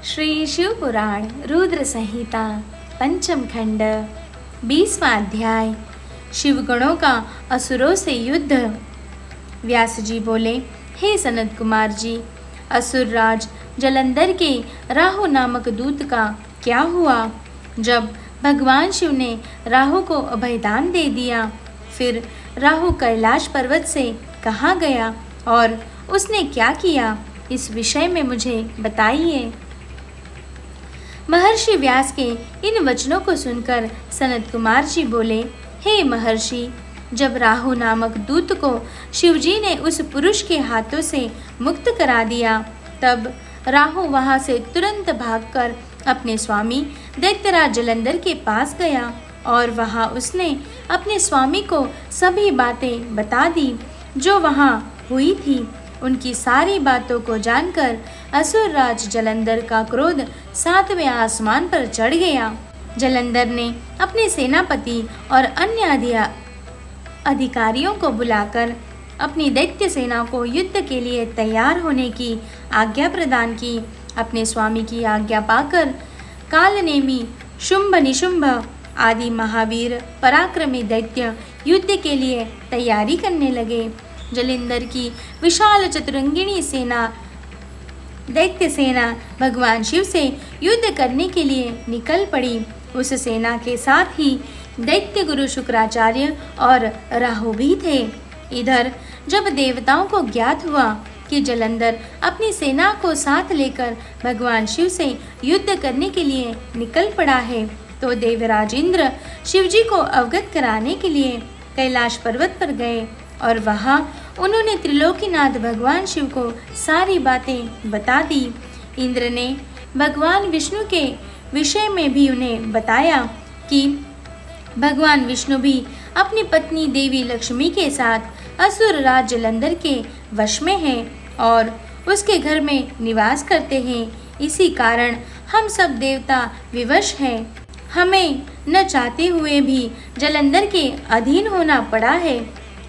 श्री शिव पुराण रुद्र संहिता पंचम खंड 20वां अध्याय शिवगणों का असुरों से युद्ध। व्यास जी बोले, हे सनत कुमार जी, असुर राज जलंधर के राहु नामक दूत का क्या हुआ? जब भगवान शिव ने राहु को अभयदान दे दिया, फिर राहु कैलाश पर्वत से कहाँ गया और उसने क्या किया, इस विषय में मुझे बताइए। महर्षि व्यास के इन वचनों को सुनकर सनत कुमार जी बोले, हे महर्षि, जब राहु नामक दूत को शिवजी ने उस पुरुष के हाथों से मुक्त करा दिया, तब राहु वहां से तुरंत भागकर अपने स्वामी दैत्यराज जलंधर के पास गया और वहां उसने अपने स्वामी को सभी बातें बता दी जो वहां हुई थी। उनकी सारी बातों को जानकर असुर राज जलंधर का क्रोध 7वें आसमान पर चढ़ गया। जलंधर ने अपने सेनापति और अन्य अधिकारियों को बुलाकर अपनी दैत्य सेना को युद्ध के लिए तैयार होने की आज्ञा प्रदान की। अपने स्वामी की आज्ञा पाकर कालनेमी, शुंभ निशुंभ आदि महावीर पराक्रमी दैत्य युद्ध के लिए तैयारी करने लगे। जलंधर की विशाल चतुरंगिणी सेना दैत्य सेना भगवान शिव से युद्ध करने के लिए निकल पड़ी। उस सेना के साथ ही दैत्य गुरु शुक्राचार्य और राहु भी थे। इधर जब देवताओं को ज्ञात हुआ कि जलंधर अपनी सेना को साथ लेकर भगवान शिव से युद्ध करने के लिए निकल पड़ा है, तो देवराज इंद्र शिवजी को अवगत कराने के लिए कैलाश पर्वत पर गए और वहां उन्होंने त्रिलोकीनाथ भगवान शिव को सारी बातें बता दी। इंद्र ने भगवान विष्णु के विषय में भी उन्हें बताया कि भगवान विष्णु भी अपनी पत्नी देवी लक्ष्मी के साथ असुर राज जलंधर के वश में हैं और उसके घर में निवास करते हैं। इसी कारण हम सब देवता विवश हैं। हमें न चाहते हुए भी जलंधर के अधीन होना पड़ा है।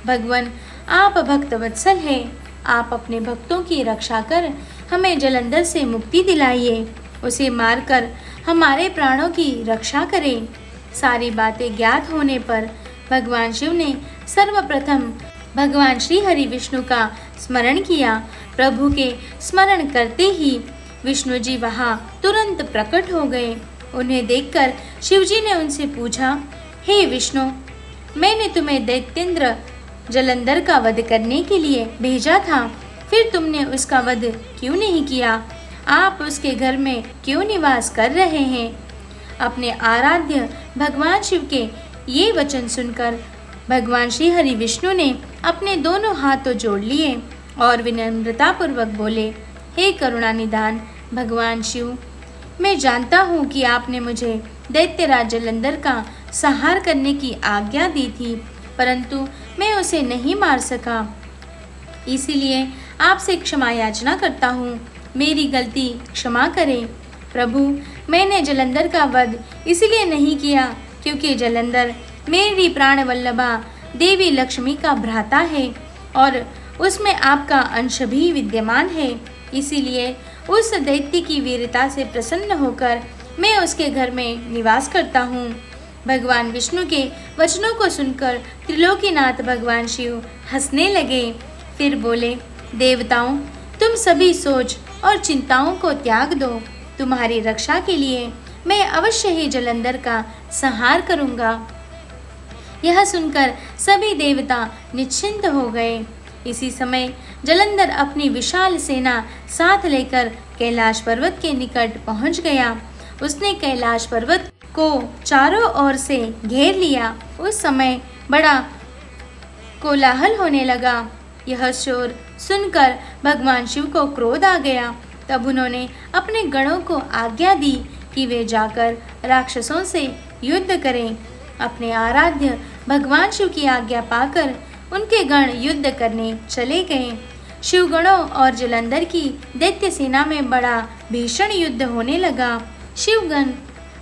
भगवान, आप भक्त वत्सल हैं, आप अपने भक्तों की रक्षा कर हमें जलंधर से मुक्ति दिलाइए, उसे मारकर हमारे प्राणों की रक्षा करें। सारी बातें ज्ञात होने पर भगवान शिव ने सर्वप्रथम भगवान श्री हरि विष्णु का स्मरण किया। प्रभु के स्मरण करते ही विष्णु जी वहां तुरंत प्रकट हो गए। उन्हें देखकर शिवजी ने उनसे पूछा, हे विष्णु, मैंने तुम्हें दैत्येंद्र जलंधर का वध करने के लिए भेजा था, फिर तुमने उसका वध क्यों नहीं किया? आप उसके घर में क्यों निवास कर रहे हैं? अपने आराध्य भगवान शिव के ये वचन सुनकर भगवान श्री हरि विष्णु ने अपने दोनों हाथों जोड़ लिए और विनम्रतापूर्वक बोले, हे करुणा निधान भगवान शिव, मैं जानता हूँ कि आपने मुझे दैत्यराज जलंधर का संहार करने की आज्ञा दी थी, परंतु मैं उसे नहीं मार सका, इसीलिए आपसे क्षमा याचना करता हूँ। मेरी गलती क्षमा करें। प्रभु, मैंने जलंधर का वध इसलिए नहीं किया क्योंकि जलंधर मेरी प्राण वल्लभा देवी लक्ष्मी का भ्राता है और उसमें आपका अंश भी विद्यमान है। इसीलिए उस दैत्य की वीरता से प्रसन्न होकर मैं उसके घर में निवास करता हूँ। भगवान विष्णु के वचनों को सुनकर त्रिलोकीनाथ भगवान शिव हंसने लगे। फिर बोले, देवताओं, तुम सभी सोच और चिंताओं को त्याग दो। तुम्हारी रक्षा के लिए मैं अवश्य ही जलंधर का संहार करूंगा। यह सुनकर सभी देवता निश्चिंत हो गए। इसी समय जलंधर अपनी विशाल सेना साथ लेकर कैलाश पर्वत के निकट पहुंच गया। उसने कैलाश पर्वत को चारों ओर से घेर लिया। उस समय बड़ा कोलाहल होने लगा। यह शोर सुनकर भगवान शिव को क्रोध आ गया। तब उन्होंने अपने गणों को आज्ञा दी कि वे जाकर राक्षसों से युद्ध करें। अपने आराध्य भगवान शिव की आज्ञा पाकर उनके गण युद्ध करने चले गए। शिवगणों और जलंधर की दैत्य सेना में बड़ा भीषण युद्ध होने लगा। शिवगण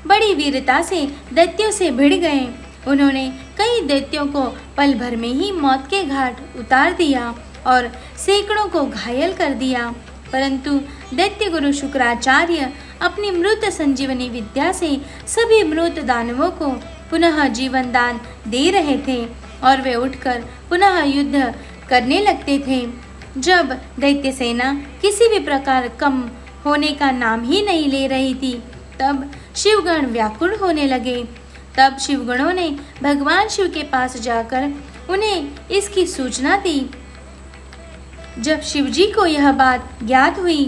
बड़ी वीरता से दैत्यों से भिड़ गए। उन्होंने कई दैत्यों को पल भर में ही मौत के घाट उतार दिया और सैकड़ों को घायल कर दिया, परंतु दैत्य गुरु शुक्राचार्य अपनी मृत संजीवनी विद्या से सभी मृत दानवों को पुनः जीवन दान दे रहे थे और वे उठकर पुनः युद्ध करने लगते थे। जब दैत्य सेना किसी भी प्रकार कम होने का नाम ही नहीं ले रही थी, तब शिवगण व्याकुल होने लगे। तब शिवगणों ने भगवान शिव के पास जाकर उन्हें इसकी सूचना दी। जब शिवजी को यह बात ज्ञात हुई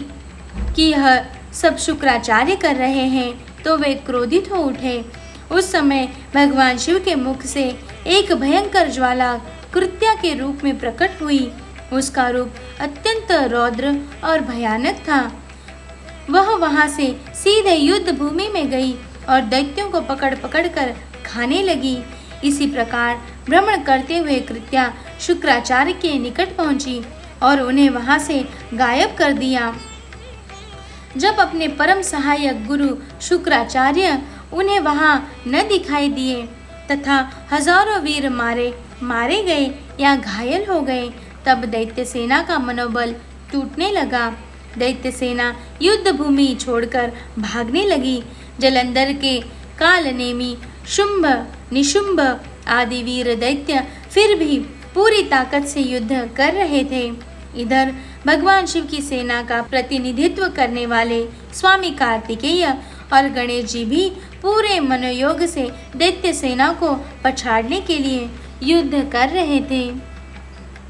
कि यह सब शुक्राचार्य कर रहे हैं, तो वे क्रोधित हो उठे। उस समय भगवान शिव के मुख से एक भयंकर ज्वाला कृत्या के रूप में प्रकट हुई। उसका रूप अत्यंत रौद्र और भयानक था। वह वहां से सीधे युद्ध भूमि में गई और दैत्यों को पकड़ पकड़ कर खाने लगी। इसी प्रकार भ्रमण करते हुए कृत्या शुक्राचार्य के निकट पहुंची और उन्हें वहां से गायब कर दिया। जब अपने परम सहायक गुरु शुक्राचार्य उन्हें वहां न दिखाई दिए तथा हजारों वीर मारे गए या घायल हो गए, तब दैत्य सेना का मनोबल टूटने लगा। दैत्य सेना युद्ध भूमि छोड़कर भागने लगी। जलंधर के कालनेमी, शुंभ, निशुंभ आदि वीर दैत्य फिर भी पूरी ताकत से युद्ध कर रहे थे। इधर भगवान शिव की सेना का प्रतिनिधित्व करने वाले स्वामी कार्तिकेय और गणेश जी भी पूरे मनोयोग से दैत्य सेना को पछाड़ने के लिए युद्ध कर रहे थे।